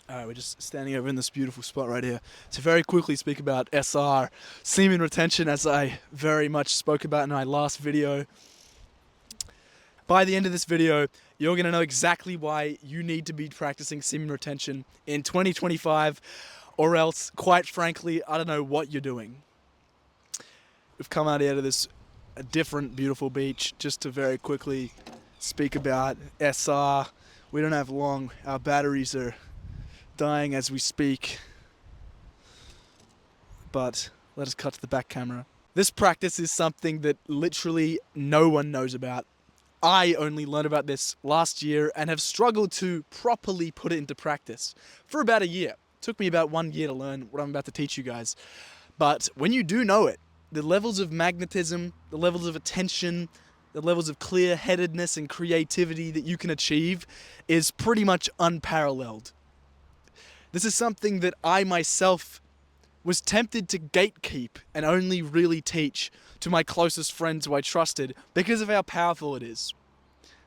We're just standing over in this beautiful spot right here to very quickly speak about SR, semen retention, as I very much spoke about in my last video. By the end of this video, you're going to know exactly why you need to be practicing semen retention in 2025, or else, quite frankly, I don't know what you're doing. We've come out here to this different beautiful beach just to very quickly speak about SR. We don't have long. Our batteries are dying as we speak. But let us cut to the back camera. This practice is something that literally no one knows about. I only learned about this last year and have struggled to properly put it into practice for about a year. It took me about 1 year to learn what I'm about to teach you guys. But when you do know it, the levels of magnetism, the levels of attention, the levels of clear-headedness and creativity that you can achieve is pretty much unparalleled. This is something that I myself was tempted to gatekeep and only really teach to my closest friends who I trusted because of how powerful it is.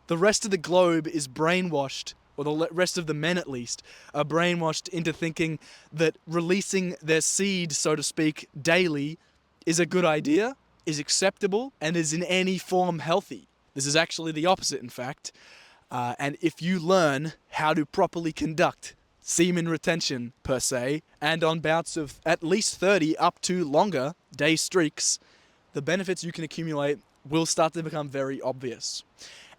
The rest of the globe is brainwashed, or the rest of the men at least, are brainwashed into thinking that releasing their seed, so to speak, daily is a good idea, is acceptable, and is in any form healthy. This is actually the opposite, in fact. And if you learn how to properly conduct semen retention, per se, and on bouts of at least 30 up to longer day streaks, the benefits you can accumulate will start to become very obvious.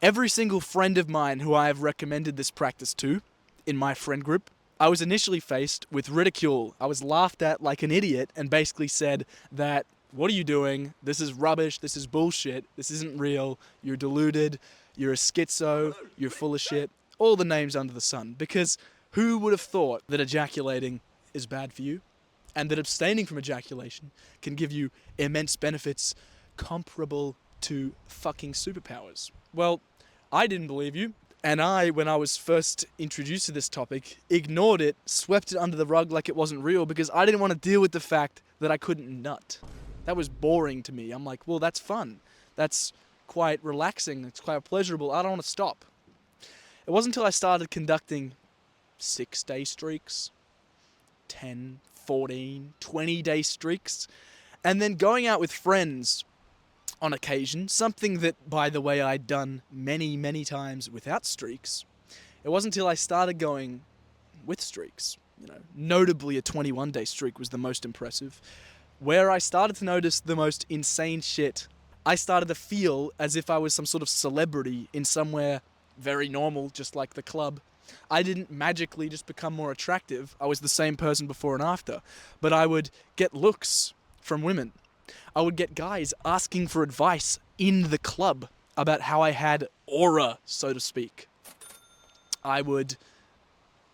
Every single friend of mine who I have recommended this practice to in my friend group, I was initially faced with ridicule. I was laughed at like an idiot and basically said that, what are you doing? This is rubbish. This is bullshit. This isn't real. You're deluded. You're a schizo. You're full of shit. All the names under the sun. Because who would have thought that ejaculating is bad for you and that abstaining from ejaculation can give you immense benefits comparable to fucking superpowers? Well, I didn't believe you. And I, when I was first introduced to this topic, ignored it, swept it under the rug like it wasn't real because I didn't want to deal with the fact that I couldn't nut. That was boring to me. I'm like, well, that's fun. That's quite relaxing. It's quite pleasurable. I don't want to stop. It wasn't until I started conducting 6-day streaks, 10, 14, 20-day streaks, and then going out with friends on occasion, something that, by the way, I'd done many, many times without streaks. It wasn't until I started going with streaks, notably a 21-day streak was the most impressive, where I started to notice the most insane shit. I started to feel as if I was some sort of celebrity in somewhere very normal, just like the club. I didn't magically just become more attractive. I was the same person before and after. But I would get looks from women. I would get guys asking for advice in the club about how I had aura, so to speak. I would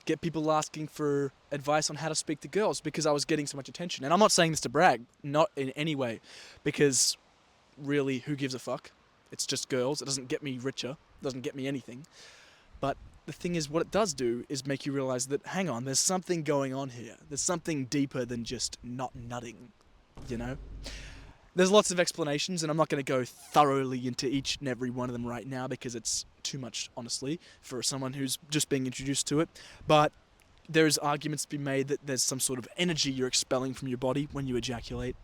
get people asking for advice on how to speak to girls because I was getting so much attention. And I'm not saying this to brag, not in any way, because really, who gives a fuck? It's just girls. It doesn't get me richer. It doesn't get me anything. But the thing is, what it does do is make you realize that, hang on, there's something going on here. There's something deeper than just not nutting, There's lots of explanations, and I'm not going to go thoroughly into each and every one of them right now because it's too much, honestly, for someone who's just being introduced to it. But there's arguments to be made that there's some sort of energy you're expelling from your body when you ejaculate.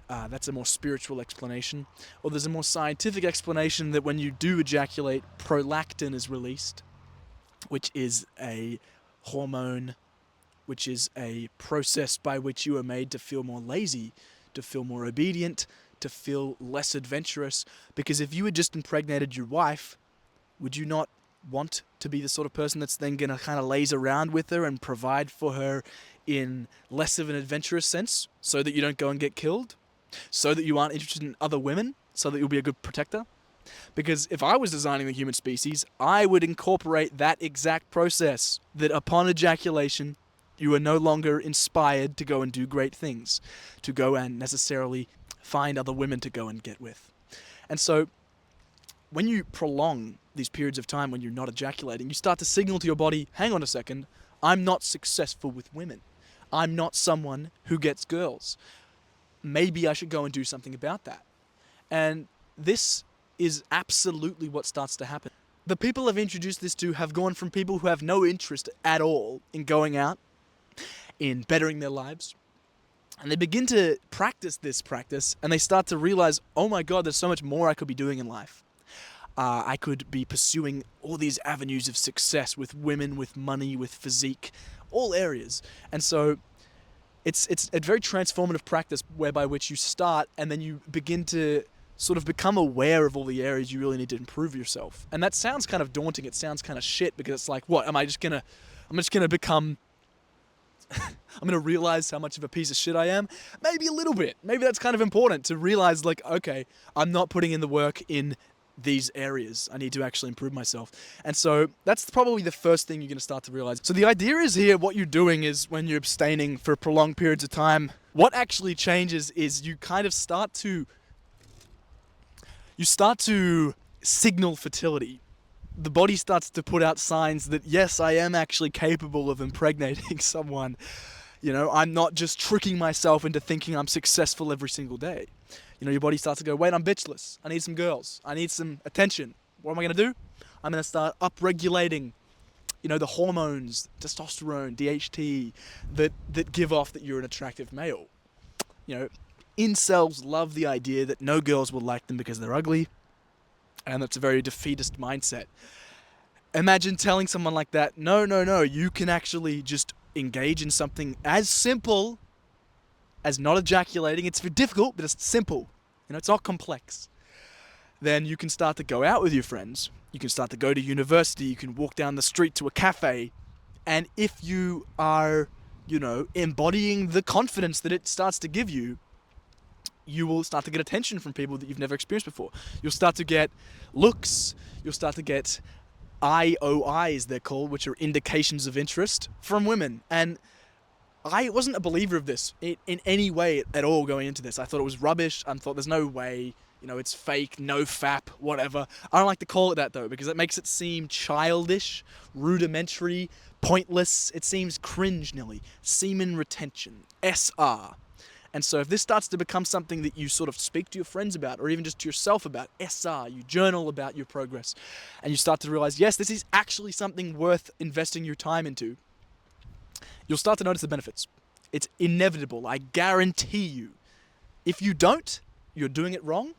That's a more spiritual explanation. Or there's a more scientific explanation that when you do ejaculate, prolactin is released, which is a hormone, which is a process by which you are made to feel more lazy, to feel more obedient, to feel less adventurous. Because if you had just impregnated your wife, would you not want to be the sort of person that's then going to kind of laze around with her and provide for her in less of an adventurous sense so that you don't go and get killed? So that you aren't interested in other women? So that you'll be a good protector? Because if I was designing the human species, I would incorporate that exact process, that upon ejaculation, you are no longer inspired to go and do great things, to go and necessarily find other women to go and get with. And so, when you prolong these periods of time when you're not ejaculating, you start to signal to your body, hang on a second, I'm not successful with women. I'm not someone who gets girls. Maybe I should go and do something about that. And this is absolutely what starts to happen. The people I've introduced this to have gone from people who have no interest at all in going out in bettering their lives. And they begin to practice this practice, and they start to realize, oh my God, there's so much more I could be doing in life. I could be pursuing all these avenues of success with women, with money, with physique, all areas. And so it's a very transformative practice whereby which you start and then you begin to sort of become aware of all the areas you really need to improve yourself. And that sounds kind of daunting. It sounds kind of shit because it's like, what, I'm just gonna become, I'm gonna realize how much of a piece of shit I am? Maybe a little bit. Maybe that's kind of important to realize, like, okay, I'm not putting in the work in these areas. I need to actually improve myself. And so that's probably the first thing you're going to start to realize. So the idea is here, what you're doing is when you're abstaining for prolonged periods of time, what actually changes is you kind of start to signal fertility. The body starts to put out signs that, yes, I am actually capable of impregnating someone. You know, I'm not just tricking myself into thinking I'm successful every single day. You know, your body starts to go, wait, I'm bitchless. I need some girls. I need some attention. What am I going to do? I'm going to start upregulating, you know, the hormones, testosterone, DHT, that give off that you're an attractive male. You know, incels love the idea that no girls will like them because they're ugly. And that's a very defeatist mindset. Imagine telling someone like that, no, you can actually just engage in something as simple as not ejaculating. It's difficult, but it's simple. You know, it's not complex. Then you can start to go out with your friends. You can start to go to university. You can walk down the street to a cafe. And if you are, you know, embodying the confidence that it starts to give you, you will start to get attention from people that you've never experienced before. You'll start to get looks. You'll start to get IOIs, they're called, which are indications of interest from women. And I wasn't a believer of this in any way at all going into this. I thought it was rubbish. I thought there's no way, you know, it's fake, no fap, whatever. I don't like to call it that though, because it makes it seem childish, rudimentary, pointless. It seems cringe nearly. Semen retention, SR. And so if this starts to become something that you sort of speak to your friends about, or even just to yourself about, SR, you journal about your progress, and you start to realize, yes, this is actually something worth investing your time into, you'll start to notice the benefits. It's inevitable, I guarantee you. If you don't, you're doing it wrong.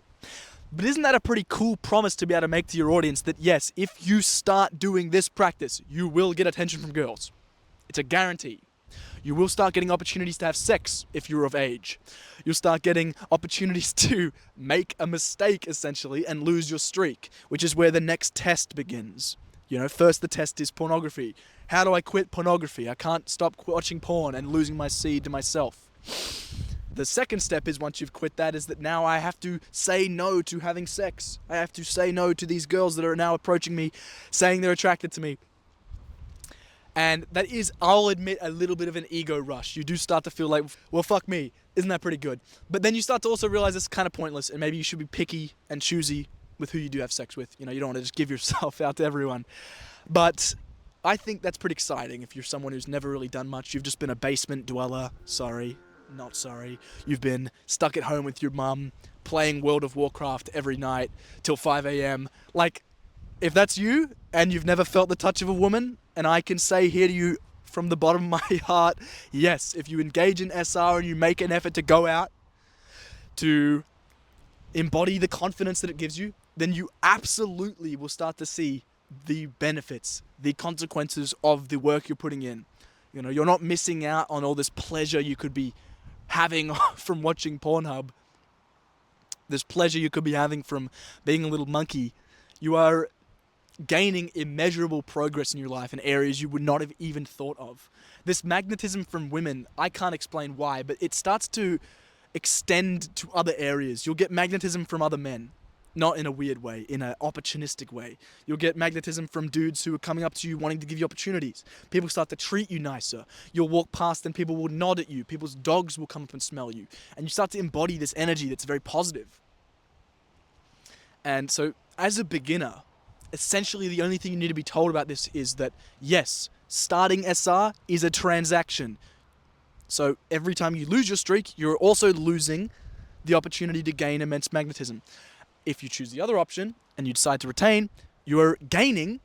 But isn't that a pretty cool promise to be able to make to your audience that, yes, if you start doing this practice, you will get attention from girls? It's a guarantee. You will start getting opportunities to have sex if you're of age. You'll start getting opportunities to make a mistake, essentially, and lose your streak, which is where the next test begins. You know, first the test is pornography. How do I quit pornography? I can't stop watching porn and losing my seed to myself. The second step is, once you've quit that, is that now I have to say no to having sex. I have to say no to these girls that are now approaching me, saying they're attracted to me. And that is, I'll admit, a little bit of an ego rush. You do start to feel like, well, fuck me. Isn't that pretty good? But then you start to also realize it's kind of pointless, and maybe you should be picky and choosy with who you do have sex with. You know, you don't want to just give yourself out to everyone. But I think that's pretty exciting if you're someone who's never really done much. You've just been a basement dweller. Sorry, not sorry. You've been stuck at home with your mum, playing World of Warcraft every night till 5 a.m. Like, if that's you, and you've never felt the touch of a woman, and I can say here to you from the bottom of my heart, yes, if you engage in SR and you make an effort to go out, to embody the confidence that it gives you, then you absolutely will start to see the benefits, the consequences of the work you're putting in. You know, you're not missing out on all this pleasure you could be having from watching Pornhub. This pleasure you could be having from being a little monkey. You are gaining immeasurable progress in your life in areas you would not have even thought of. This magnetism from women, I can't explain why, but it starts to extend to other areas. You'll get magnetism from other men, not in a weird way, in an opportunistic way. You'll get magnetism from dudes who are coming up to you wanting to give you opportunities. People start to treat you nicer. You'll walk past and people will nod at you. People's dogs will come up and smell you. And you start to embody this energy that's very positive. And so, as a beginner, essentially the only thing you need to be told about this is that, yes, starting SR is a transaction. So every time you lose your streak, you're also losing the opportunity to gain immense magnetism. If you choose the other option and you decide to retain, you're gaining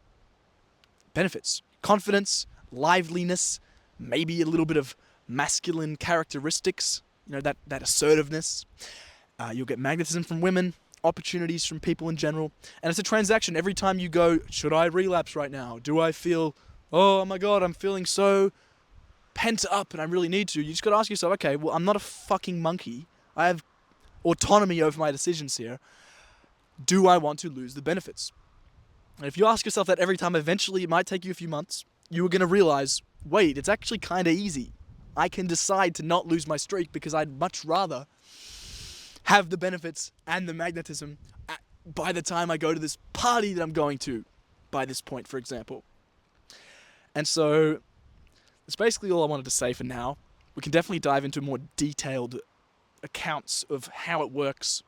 benefits, confidence, liveliness, maybe a little bit of masculine characteristics, that assertiveness. You'll get magnetism from women, opportunities from people in general. And it's a transaction. Every time you go, should I relapse right now? Do I feel, oh my God, I'm feeling so pent up and I really need to. You just got to ask yourself, okay, well, I'm not a fucking monkey. I have autonomy over my decisions here. Do I want to lose the benefits? And if you ask yourself that every time, eventually it might take you a few months, you are going to realize, wait, it's actually kind of easy. I can decide to not lose my streak because I'd much rather have the benefits and the magnetism by the time I go to this party that I'm going to, by this point, for example. And so that's basically all I wanted to say for now. We can definitely dive into more detailed accounts of how it works,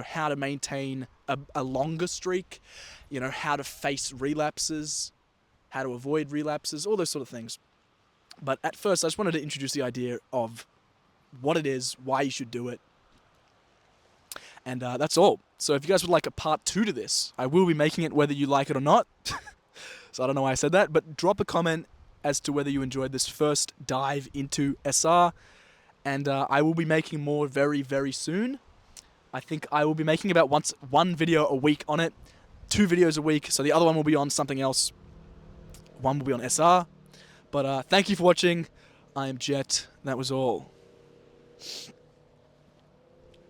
how to maintain a longer streak, how to face relapses, how to avoid relapses, all those sort of things. But at first, I just wanted to introduce the idea of what it is, why you should do it, and that's all. So if you guys would like a part 2 to this, I will be making it whether you like it or not. So I don't know why I said that, but drop a comment as to whether you enjoyed this first dive into SR, and I will be making more very, very soon. I think I will be making about one video a week on it, 2 videos a week, so the other one will be on something else. One will be on SR. But thank you for watching. I am Jet. That was all.